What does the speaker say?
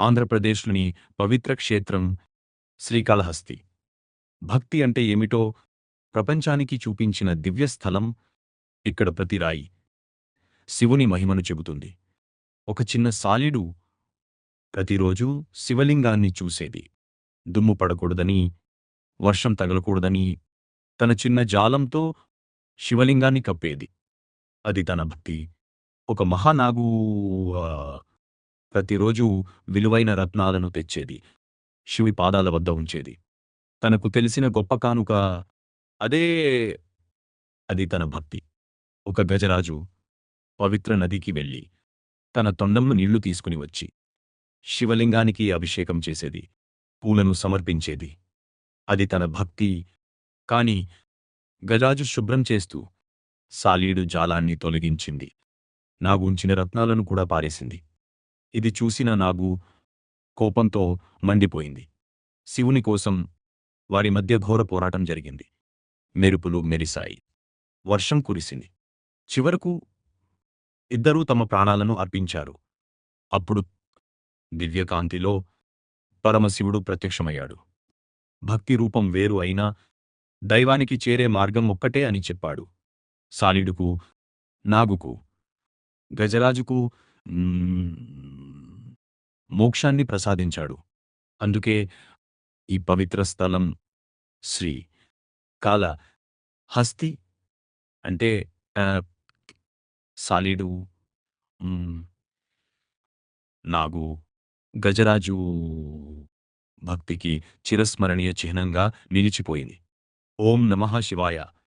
ఆంధ్రప్రదేశ్లోని పవిత్ర క్షేత్రం శ్రీకాళహస్తి. భక్తి అంటే ఏమిటో ప్రపంచానికి చూపించిన దివ్య స్థలం. ఇక్కడ ప్రతి రాయి శివుని మహిమను చెబుతుంది. ఒక చిన్న సాలీడు ప్రతిరోజూ శివలింగాన్ని చూసేది. దుమ్ము పడకూడదని, వర్షం తగలకూడదని తన చిన్న జాలంతో శివలింగాన్ని కప్పేది. అది తన భక్తి. ఒక మహానాగు ప్రతిరోజూ విలువైన రత్నాలను తెచ్చేది. శివుని పాదాల వద్ద ఉంచేది. తనకు తెలిసిన గొప్ప కానుక అదే. అది తన భక్తి. ఒక గజరాజు పవిత్ర నదికి వెళ్ళి తన తొండంలో నీళ్లు తీసుకుని వచ్చి శివలింగానికి అభిషేకం చేసేది. పూలను సమర్పించేది. అది తన భక్తి. కాని గజరాజు శుభ్రం చేస్తూ సాలీడు జాలాన్ని తొలగించింది. నాగు ఉంచిన రత్నాలను కూడా పారేసింది. ఇది చూసిన నాగు కోపంతో మండిపోయింది. శివుని కోసం వారి మధ్య ఘోర పోరాటం జరిగింది. మెరుపులు మెరిశాయి. వర్షం కురిసింది. చివరకు ఇద్దరూ తమ ప్రాణాలను అర్పించారు. అప్పుడు దివ్యకాంతిలో పరమశివుడు ప్రత్యక్షమయ్యాడు. భక్తి రూపం వేరు అయినా దైవానికి చేరే మార్గం ఒక్కటే అని చెప్పాడు. సాలీడుకు, నాగుకు, గజరాజుకు మోక్షాన్ని ప్రసాదించాడు. అందుకే ఈ పవిత్ర స్థలం శ్రీ కాళ హస్తి అంటే సాలీడు, నాగు, గజరాజు భక్తికి చిరస్మరణీయ చిహ్నంగా నిలిచిపోయింది. ఓం నమః శివాయ.